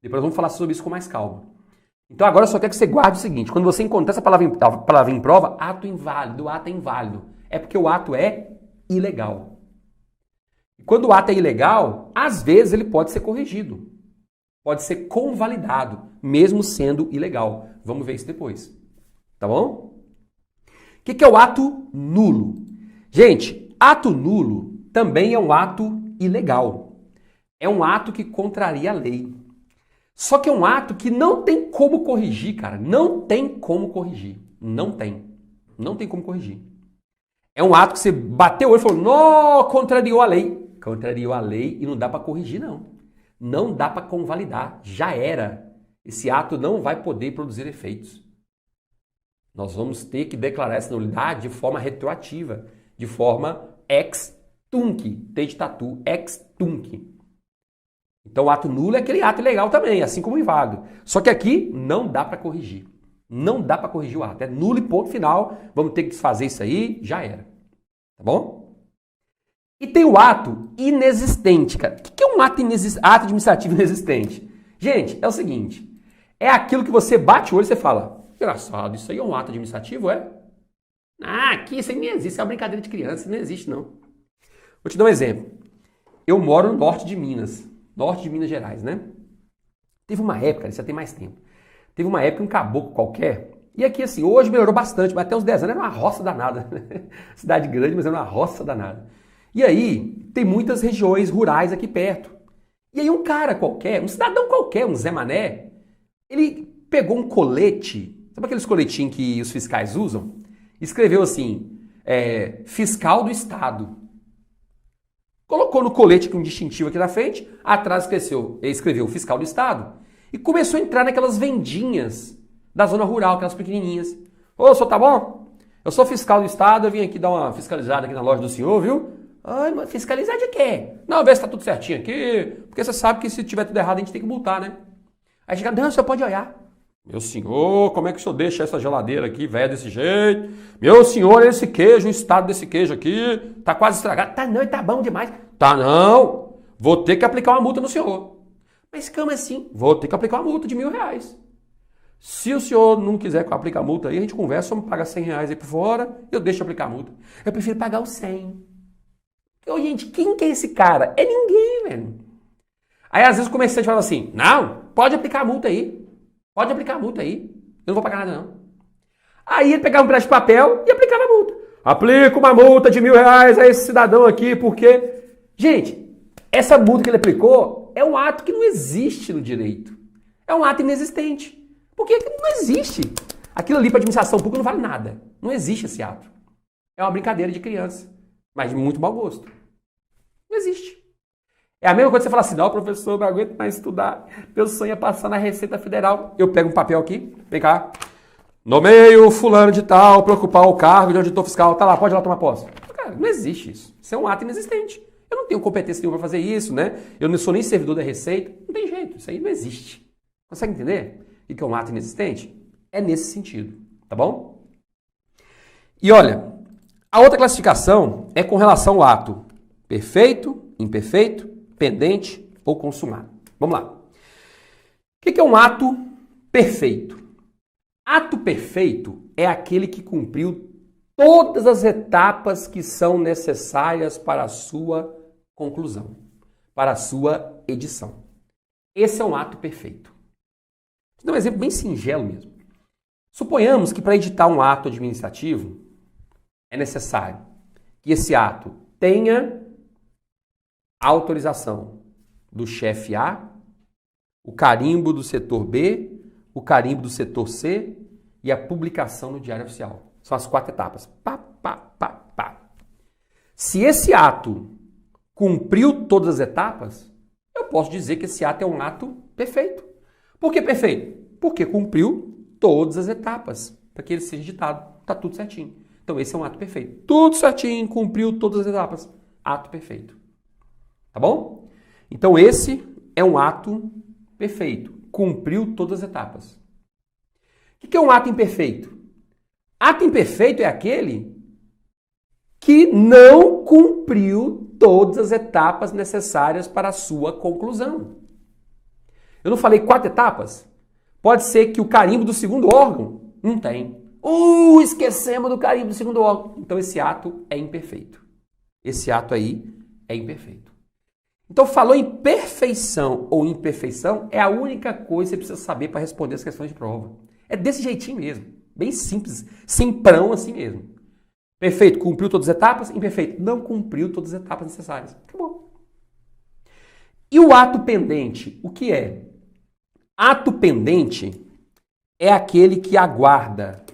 Depois vamos falar sobre isso com mais calma. Então agora eu só quero que você guarde o seguinte, quando você encontrar essa palavra em prova, ato inválido, o ato é inválido, é porque o ato é ilegal. E quando o ato é ilegal, às vezes ele pode ser corrigido, pode ser convalidado, mesmo sendo ilegal. Vamos ver isso depois, tá bom? O que é o ato nulo? Gente, ato nulo também é um ato ilegal. É um ato que contraria a lei. Só que é um ato que não tem como corrigir, cara. Não tem como corrigir. Não tem. Não tem como corrigir. É um ato que você bateu o olho e falou, não, contrariou a lei. Contrariou a lei e não dá para corrigir, não. Não dá para convalidar. Já era. Esse ato não vai poder produzir efeitos. Nós vamos ter que declarar essa nulidade de forma retroativa, de forma ex tunc, T de tatu, ex tunc. Então o ato nulo é aquele ato ilegal também, assim como o inválido. Só que aqui não dá para corrigir. Não dá para corrigir o ato. É nulo e ponto final. Vamos ter que desfazer isso aí, já era. Tá bom? E tem o ato inexistente, cara. O que é um ato administrativo inexistente? Gente, é o seguinte. É aquilo que você bate o olho e você fala, engraçado, isso aí é um ato administrativo, é? Ah, aqui isso aí não existe, isso é uma brincadeira de criança, isso não existe não. Vou te dar um exemplo. Eu moro no norte de Minas Gerais, né? Teve uma época, isso já tem mais tempo, teve uma época um caboclo qualquer, e aqui assim, hoje melhorou bastante, mas até uns 10 anos era uma roça danada. Cidade grande, mas era uma roça danada. E aí, tem muitas regiões rurais aqui perto. E aí um cara qualquer, um cidadão qualquer, um Zé Mané, ele pegou um colete, sabe aqueles coletinhos que os fiscais usam? Escreveu assim, fiscal do Estado. Colocou no colete com um distintivo aqui na frente, atrás escreveu fiscal do Estado e começou a entrar naquelas vendinhas da zona rural, aquelas pequenininhas. Ô, senhor, tá bom? Eu sou fiscal do Estado, eu vim aqui dar uma fiscalizada aqui na loja do senhor, viu? Ai, mas fiscalizar de quê? Não, ver se tá tudo certinho aqui, porque você sabe que se tiver tudo errado a gente tem que multar, né? Aí chega, não, o senhor pode olhar. Meu senhor, como é que o senhor deixa essa geladeira aqui, velha, desse jeito? Meu senhor, esse queijo, o estado desse queijo aqui, tá quase estragado. Tá não, tá bom demais. Tá não, vou ter que aplicar uma multa no senhor. Mas como assim? Vou ter que aplicar uma multa de R$ 1.000. Se o senhor não quiser aplicar a multa aí, a gente conversa, me paga R$ 100 aí por fora, eu deixo aplicar a multa. Eu prefiro pagar os 100. Ô, gente, quem que é esse cara? É ninguém, velho. Aí às vezes o comerciante fala assim, não, pode aplicar a multa aí. Pode aplicar a multa aí. Eu não vou pagar nada, não. Aí ele pegava um pedaço de papel e aplicava a multa. Aplica uma multa de R$ 1.000 a esse cidadão aqui, porque... Gente, essa multa que ele aplicou é um ato que não existe no direito. É um ato inexistente. Porque não existe. Aquilo ali para a administração pública não vale nada. Não existe esse ato. É uma brincadeira de criança, mas de muito mau gosto. Não existe. É a mesma coisa que você falar assim, não, professor, não aguento mais estudar. Meu sonho é passar na Receita Federal. Eu pego um papel aqui, vem cá. Nomeio fulano de tal para ocupar o cargo de auditor fiscal. Tá lá, pode ir lá tomar posse. Cara, não existe isso. Isso é um ato inexistente. Eu não tenho competência nenhuma para fazer isso, né? Eu não sou nem servidor da Receita. Não tem jeito, isso aí não existe. Consegue entender o que é um ato inexistente? É nesse sentido, tá bom? E olha, a outra classificação é com relação ao ato perfeito, imperfeito, pendente ou consumado. Vamos lá. O que é um ato perfeito? Ato perfeito é aquele que cumpriu todas as etapas que são necessárias para a sua conclusão, para a sua edição. Esse é um ato perfeito. Vou dar um exemplo bem singelo mesmo. Suponhamos que para editar um ato administrativo é necessário que esse ato tenha autorização do chefe A, o carimbo do setor B, o carimbo do setor C e a publicação no Diário Oficial. São as 4 etapas. Pá, pá, pá, pá. Se esse ato cumpriu todas as etapas, eu posso dizer que esse ato é um ato perfeito. Por que perfeito? Porque cumpriu todas as etapas para que ele seja editado. Está tudo certinho. Então esse é um ato perfeito. Tudo certinho, cumpriu todas as etapas. Ato perfeito. Tá bom? Então esse é um ato perfeito. Cumpriu todas as etapas. O que é um ato imperfeito? Ato imperfeito é aquele que não cumpriu todas as etapas necessárias para a sua conclusão. Eu não falei 4 etapas? Pode ser que o carimbo do segundo órgão não tem. Esquecemos do carimbo do segundo órgão. Então esse ato é imperfeito. Esse ato aí é imperfeito. Então falou em perfeição ou imperfeição, é a única coisa que você precisa saber para responder as questões de prova. É desse jeitinho mesmo. Bem simples. Simprão assim mesmo. Perfeito, cumpriu todas as etapas. Imperfeito, não cumpriu todas as etapas necessárias. Acabou. E o ato pendente, o que é? Ato pendente é aquele que aguarda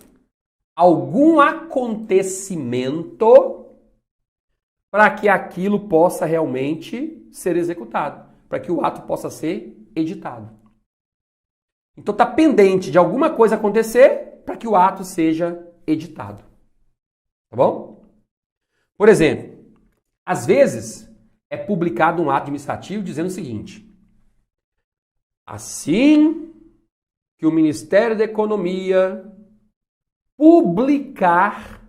algum acontecimento para que aquilo possa realmente ser executado, para que o ato possa ser editado. Então está pendente de alguma coisa acontecer para que o ato seja editado. Tá bom? Por exemplo, às vezes é publicado um ato administrativo dizendo o seguinte: assim que o Ministério da Economia publicar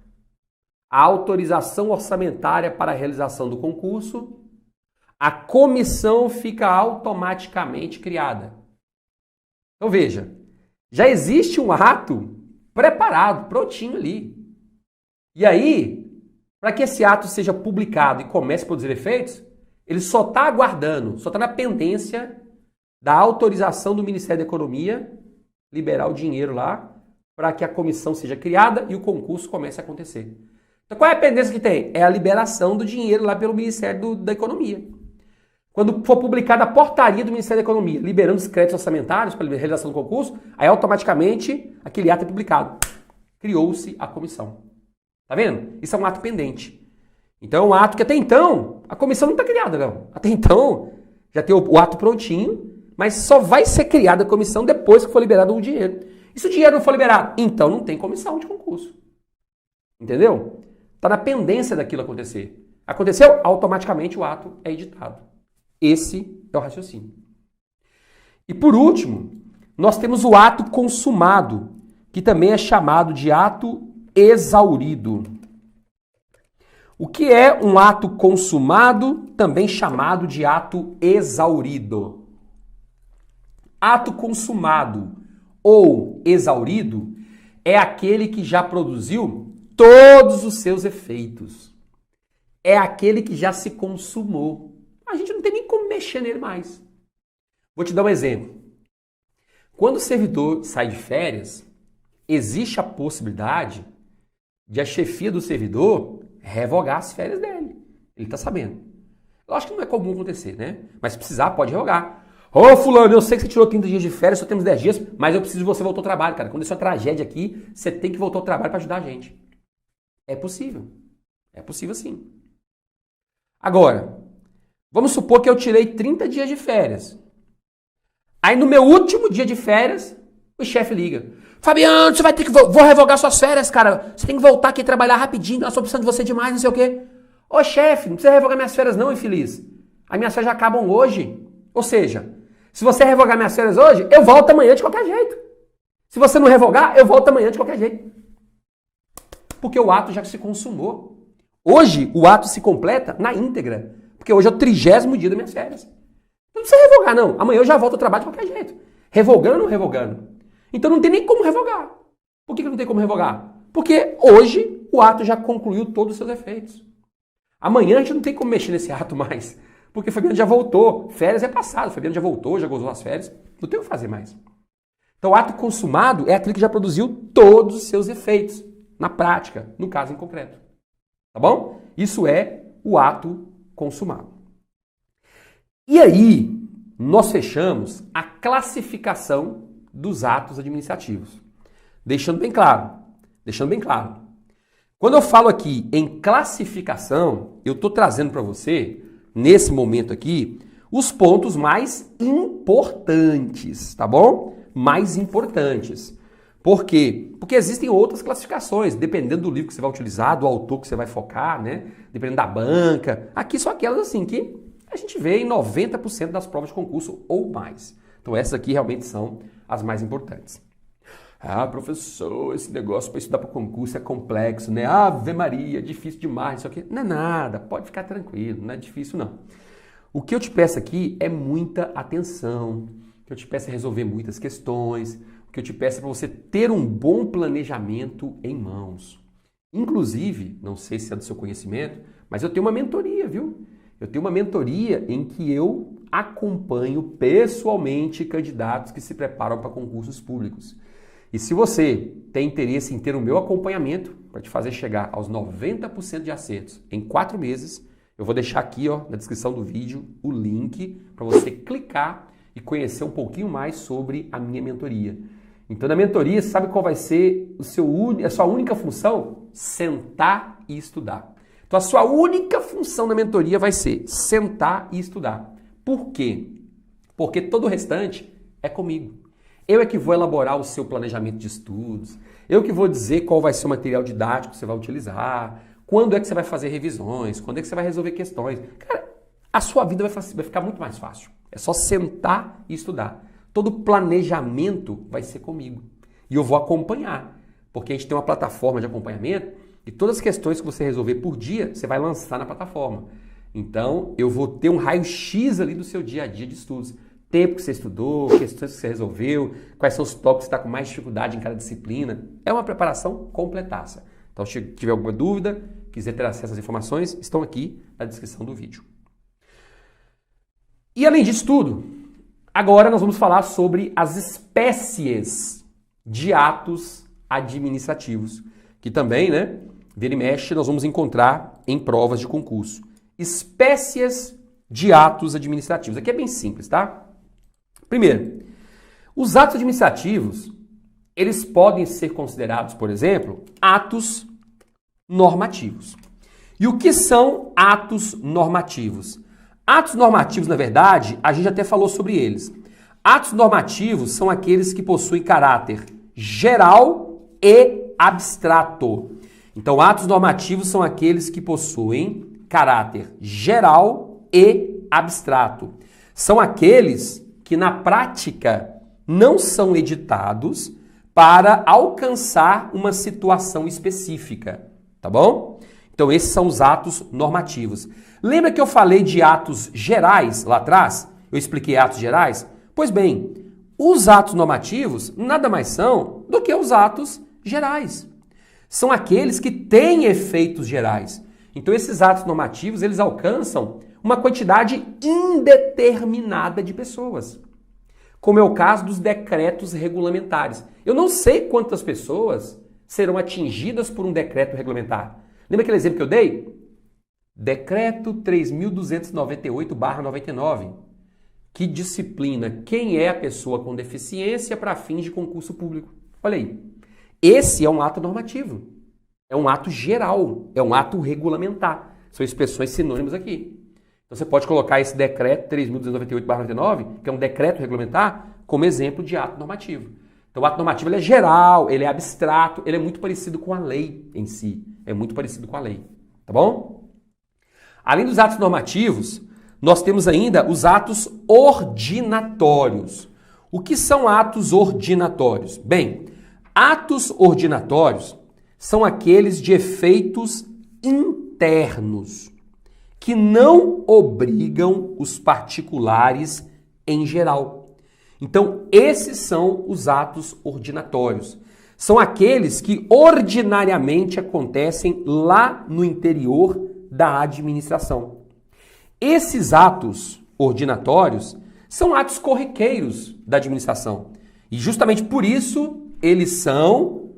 a autorização orçamentária para a realização do concurso, a comissão fica automaticamente criada. Então veja, já existe um ato preparado, prontinho ali. E aí, para que esse ato seja publicado e comece a produzir efeitos, ele só está aguardando, só está na pendência da autorização do Ministério da Economia liberar o dinheiro lá para que a comissão seja criada e o concurso comece a acontecer. Então qual é a pendência que tem? É a liberação do dinheiro lá pelo Ministério da Economia. Quando for publicada a portaria do Ministério da Economia liberando os créditos orçamentários para a realização do concurso, aí automaticamente aquele ato é publicado. Criou-se a comissão. Tá vendo? Isso é um ato pendente. Então é um ato que até então a comissão não está criada, não. Até então já tem o ato prontinho, mas só vai ser criada a comissão depois que for liberado o dinheiro. E se o dinheiro não for liberado? Então não tem comissão de concurso. Entendeu? Está na pendência daquilo acontecer. Aconteceu? Automaticamente o ato é editado. Esse é o raciocínio. E por último, nós temos o ato consumado, que também é chamado de ato exaurido. O que é um ato consumado, também chamado de ato exaurido? Ato consumado ou exaurido é aquele que já produziu todos os seus efeitos. É aquele que já se consumou. A gente não tem nem como mexer nele mais. Vou te dar um exemplo. Quando o servidor sai de férias, existe a possibilidade de a chefia do servidor revogar as férias dele. Ele está sabendo. Eu acho que não é comum acontecer, né? Mas se precisar, pode revogar. Ô, fulano, eu sei que você tirou 30 dias de férias, só temos 10 dias, mas eu preciso de você voltar ao trabalho, cara. Quando isso é uma tragédia aqui, você tem que voltar ao trabalho para ajudar a gente. É possível. É possível sim. Agora, vamos supor que eu tirei 30 dias de férias. Aí no meu último dia de férias, o chefe liga. Fabiano, você vai ter que... Vou revogar suas férias, cara. Você tem que voltar aqui e trabalhar rapidinho. Nós estamos precisando de você demais, não sei o quê. Ô, chefe, não precisa revogar minhas férias não, infeliz. As minhas férias já acabam hoje. Ou seja, se você revogar minhas férias hoje, eu volto amanhã de qualquer jeito. Se você não revogar, eu volto amanhã de qualquer jeito. Porque o ato já se consumou. Hoje, o ato se completa na íntegra. Porque hoje é o 30º dia das minhas férias. Não precisa revogar, não. Amanhã eu já volto ao trabalho de qualquer jeito. Revogando ou não revogando. Então não tem nem como revogar. Por que não tem como revogar? Porque hoje o ato já concluiu todos os seus efeitos. Amanhã a gente não tem como mexer nesse ato mais. Porque o Fabiano já voltou. Férias é passado. O Fabiano já voltou, já gozou as férias. Não tem o que fazer mais. Então o ato consumado é aquele que já produziu todos os seus efeitos. Na prática, no caso em concreto. Tá bom? Isso é o ato consumado. E aí, nós fechamos a classificação dos atos administrativos. Deixando bem claro. Quando eu falo aqui em classificação, eu estou trazendo para você, nesse momento aqui, os pontos mais importantes, tá bom? Mais importantes. Por quê? Porque existem outras classificações, dependendo do livro que você vai utilizar, do autor que você vai focar, né? Dependendo da banca. Aqui são aquelas assim que a gente vê em 90% das provas de concurso ou mais. Então essas aqui realmente são as mais importantes. Ah, professor, esse negócio para estudar para concurso é complexo, né? Ave Maria, difícil demais, isso aqui. Não é nada, pode ficar tranquilo, não é difícil não. O que eu te peço aqui é muita atenção, o que eu te peço é resolver muitas questões, o que eu te peço é para você ter um bom planejamento em mãos. Inclusive, não sei se é do seu conhecimento, mas eu tenho uma mentoria, viu? Eu tenho uma mentoria em que eu acompanho pessoalmente candidatos que se preparam para concursos públicos. E se você tem interesse em ter o meu acompanhamento para te fazer chegar aos 90% de acertos em 4 meses, eu vou deixar aqui na descrição do vídeo o link para você clicar e conhecer um pouquinho mais sobre a minha mentoria. Então na mentoria, você sabe qual vai ser a sua única função? Sentar e estudar. Então a sua única função na mentoria vai ser sentar e estudar. Por quê? Porque todo o restante é comigo. Eu é que vou elaborar o seu planejamento de estudos, eu que vou dizer qual vai ser o material didático que você vai utilizar, quando é que você vai fazer revisões, quando é que você vai resolver questões. Cara, a sua vida vai ficar muito mais fácil. É só sentar e estudar. Todo planejamento vai ser comigo. E eu vou acompanhar, porque a gente tem uma plataforma de acompanhamento e todas as questões que você resolver por dia, você vai lançar na plataforma. Então, eu vou ter um raio-x ali do seu dia a dia de estudos. Tempo que você estudou, questões que você resolveu, quais são os tópicos que você está com mais dificuldade em cada disciplina. É uma preparação completaça. Então, se tiver alguma dúvida, quiser ter acesso às informações, estão aqui na descrição do vídeo. E além disso tudo, agora nós vamos falar sobre as espécies de atos administrativos, que também, né, vira e mexe, nós vamos encontrar em provas de concurso. Espécies de atos administrativos. Aqui é bem simples, tá? Primeiro, os atos administrativos, eles podem ser considerados, por exemplo, atos normativos. E o que são atos normativos? Atos normativos, na verdade, a gente até falou sobre eles. Atos normativos são aqueles que possuem caráter geral e abstrato. Então, atos normativos são aqueles que possuem caráter geral e abstrato. São aqueles que, na prática, não são editados para alcançar uma situação específica, tá bom? Então, esses são os atos normativos. Lembra que eu falei de atos gerais lá atrás? Eu expliquei atos gerais? Pois bem, os atos normativos nada mais são do que os atos gerais. São aqueles que têm efeitos gerais. Então, esses atos normativos, eles alcançam uma quantidade indeterminada de pessoas. Como é o caso dos decretos regulamentares. Eu não sei quantas pessoas serão atingidas por um decreto regulamentar. Lembra aquele exemplo que eu dei? Decreto 3.298/99, que disciplina quem é a pessoa com deficiência para fins de concurso público. Olha aí. Esse é um ato normativo. É um ato geral. É um ato regulamentar. São expressões sinônimas aqui. Então você pode colocar esse decreto 3.298/99, que é um decreto regulamentar, como exemplo de ato normativo. Então o ato normativo ele é geral, ele é abstrato, ele é muito parecido com a lei em si. É muito parecido com a lei. Tá bom? Além dos atos normativos, nós temos ainda os atos ordinatórios. O que são atos ordinatórios? Bem, atos ordinatórios são aqueles de efeitos internos, que não obrigam os particulares em geral. Então, esses são os atos ordinatórios. São aqueles que ordinariamente acontecem lá no interior da administração. Esses atos ordinatórios são atos corriqueiros da administração. E justamente por isso eles são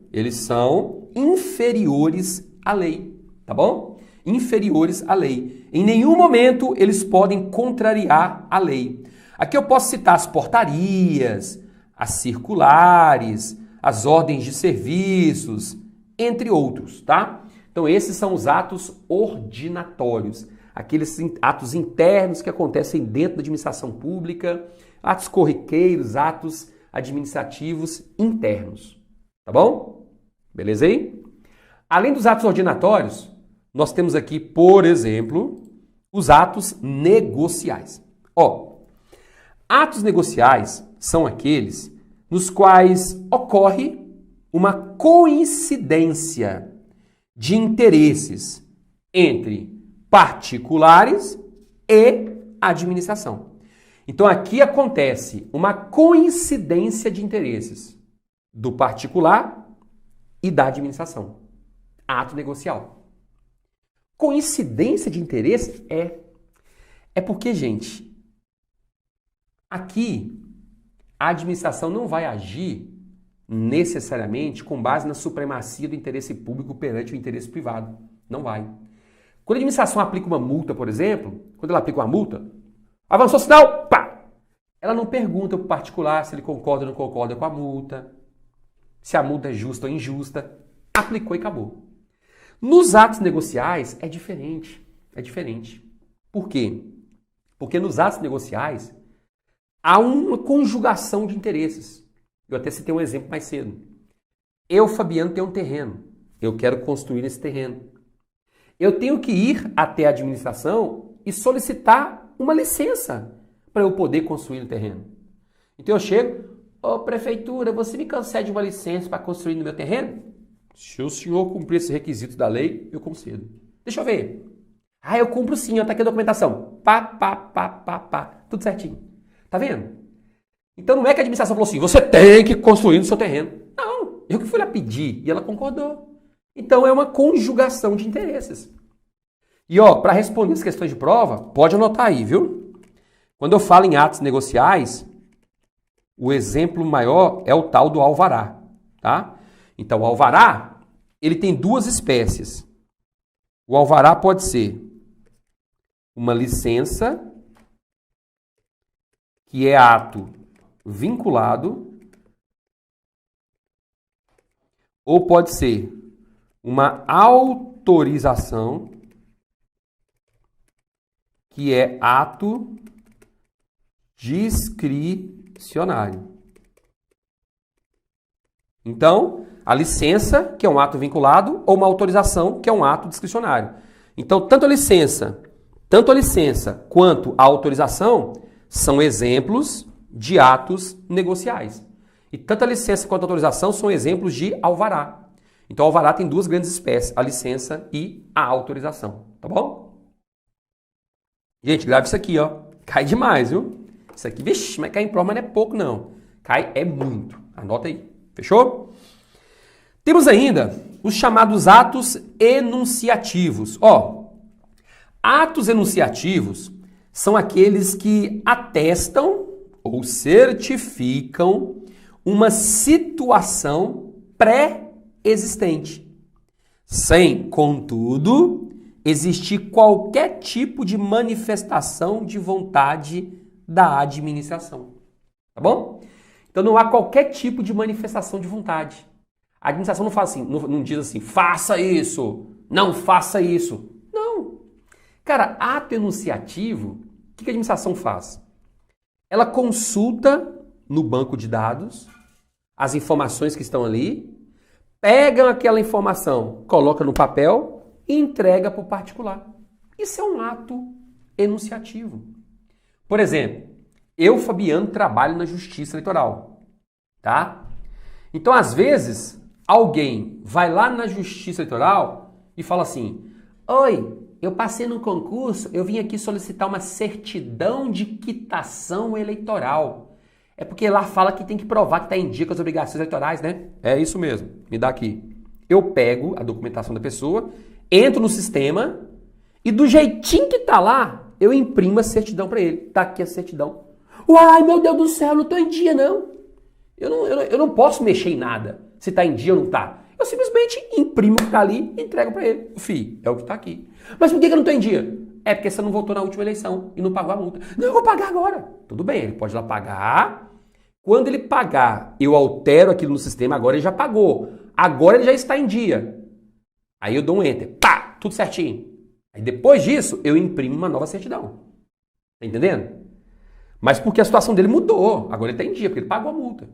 inferiores à lei, tá bom? Inferiores à lei. Em nenhum momento eles podem contrariar a lei. Aqui eu posso citar as portarias, as circulares, as ordens de serviços, entre outros, tá? Então esses são os atos ordinatórios, aqueles atos internos que acontecem dentro da administração pública, atos corriqueiros, atos administrativos internos, tá bom? Beleza aí? Além dos atos ordinatórios, nós temos aqui, por exemplo, os atos negociais. Atos negociais são aqueles nos quais ocorre uma coincidência de interesses entre particulares e administração. Então aqui acontece uma coincidência de interesses do particular e da administração. Ato negocial. Coincidência de interesse é porque, gente, aqui a administração não vai agir necessariamente com base na supremacia do interesse público perante o interesse privado. Não vai. Quando a administração aplica uma multa, por exemplo, quando ela aplica uma multa, avançou o sinal, pá! Ela não pergunta para o particular se ele concorda ou não concorda com a multa, se a multa é justa ou injusta. Aplicou e acabou. Nos atos negociais é diferente. É diferente. Por quê? Porque nos atos negociais há uma conjugação de interesses. Eu até citei um exemplo mais cedo. Eu, Fabiano, tenho um terreno. Eu quero construir esse terreno. Eu tenho que ir até a administração e solicitar uma licença para eu poder construir no terreno. Então eu chego, prefeitura, você me concede uma licença para construir no meu terreno? Se o senhor cumprir esses requisitos da lei, eu concedo. Deixa eu ver. Eu cumpro sim, tá aqui a documentação. Pá. Tudo certinho. Tá vendo? Então não é que a administração falou assim, você tem que construir no seu terreno. Não, eu que fui lá pedir e ela concordou. Então é uma conjugação de interesses. E ó, para responder as questões de prova, pode anotar aí, viu? Quando eu falo em atos negociais, o exemplo maior é o tal do alvará, tá? Então o alvará, ele tem duas espécies. O alvará pode ser uma licença, que é ato vinculado, ou pode ser uma autorização, que é ato discricionário. Então, a licença, que é um ato vinculado, ou uma autorização, que é um ato discricionário. Então, tanto a licença quanto a autorização são exemplos de atos negociais. E tanto a licença quanto a autorização são exemplos de alvará. Então, o alvará tem duas grandes espécies, a licença e a autorização. Tá bom? Gente, grave isso aqui, ó. Cai demais, viu? Isso aqui, vixe, mas cai em prova, mas não é pouco, não. Cai é muito. Anota aí. Fechou? Temos ainda os chamados atos enunciativos. Ó, atos enunciativos são aqueles que atestam ou certificam uma situação pré-existente, sem, contudo, existir qualquer tipo de manifestação de vontade da administração. Tá bom? Então não há qualquer tipo de manifestação de vontade. A administração não fala assim, não diz assim, faça isso, não faça isso. Não. Cara, ato enunciativo, o que a administração faz? Ela consulta no banco de dados as informações que estão ali, pega aquela informação, coloca no papel e entrega para o particular. Isso é um ato enunciativo. Por exemplo, eu, Fabiano, trabalho na Justiça Eleitoral, tá? Então, às vezes, alguém vai lá na Justiça Eleitoral e fala assim, oi, eu passei no concurso, eu vim aqui solicitar uma certidão de quitação eleitoral. É porque lá fala que tem que provar que está em dia com as obrigações eleitorais, né? É isso mesmo, me dá aqui. Eu pego a documentação da pessoa, entro no sistema e do jeitinho que tá lá, eu imprimo a certidão para ele. Tá aqui a certidão. Uai, meu Deus do céu, não tô em dia, não. Eu não posso mexer em nada se tá em dia ou não tá. Eu simplesmente imprimo o que tá ali e entrego para ele. Fih, é o que tá aqui. Mas por que eu não tô em dia? É porque você não votou na última eleição e não pagou a multa. Não, eu vou pagar agora. Tudo bem, ele pode ir lá pagar. Quando ele pagar, eu altero aquilo no sistema, agora ele já pagou. Agora ele já está em dia. Aí eu dou um enter. Pá, tudo certinho. Aí depois disso, eu imprimo uma nova certidão. Tá entendendo? Mas porque a situação dele mudou. Agora ele está em dia, porque ele pagou a multa.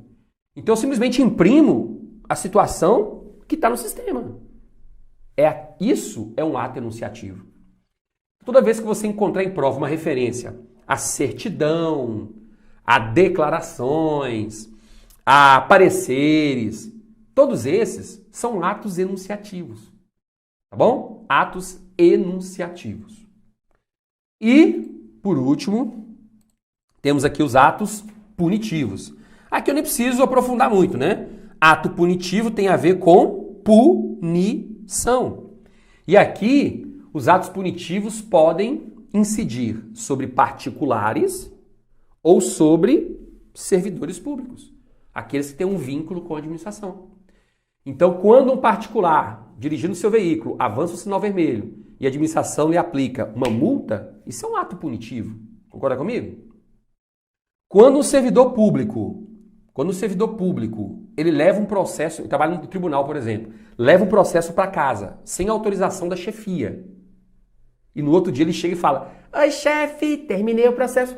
Então eu simplesmente imprimo a situação que está no sistema. Isso é um ato enunciativo. Toda vez que você encontrar em prova uma referência à certidão, a declarações, a pareceres, todos esses são atos enunciativos. Tá bom? Atos enunciativos. E, por último, temos aqui os atos punitivos. Aqui eu nem preciso aprofundar muito, né? Ato punitivo tem a ver com punição. E aqui, os atos punitivos podem incidir sobre particulares ou sobre servidores públicos, aqueles que têm um vínculo com a administração. Então, quando um particular, dirigindo seu veículo, avança o sinal vermelho e a administração lhe aplica uma multa, isso é um ato punitivo. Concorda comigo? Quando o servidor público, ele leva um processo, trabalha no tribunal, por exemplo, leva um processo para casa, sem autorização da chefia, e no outro dia ele chega e fala, oi chefe, terminei o processo.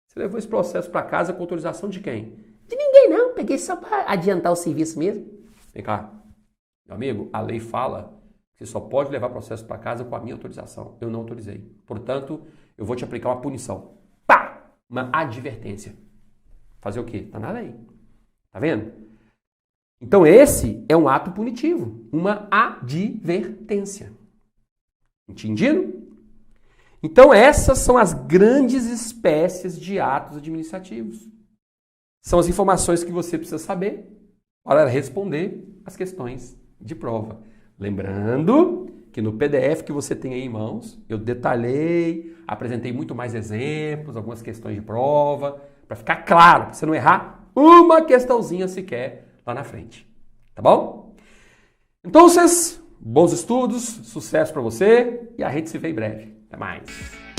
Você levou esse processo para casa com autorização de quem? De ninguém não, peguei só para adiantar o serviço mesmo. Vem cá, meu amigo, a lei fala que você só pode levar processo para casa com a minha autorização. Eu não autorizei. Portanto, eu vou te aplicar uma punição. Pá! Uma advertência. Fazer o quê? Tá na lei. Tá vendo? Então esse é um ato punitivo, uma advertência. Entendido? Então essas são as grandes espécies de atos administrativos. São as informações que você precisa saber para responder as questões de prova. Lembrando que no PDF que você tem aí em mãos, eu detalhei, apresentei muito mais exemplos, algumas questões de prova, para ficar claro, para você não errar uma questãozinha sequer lá na frente. Tá bom? Então, bons estudos, sucesso para você e a gente se vê em breve. Até mais!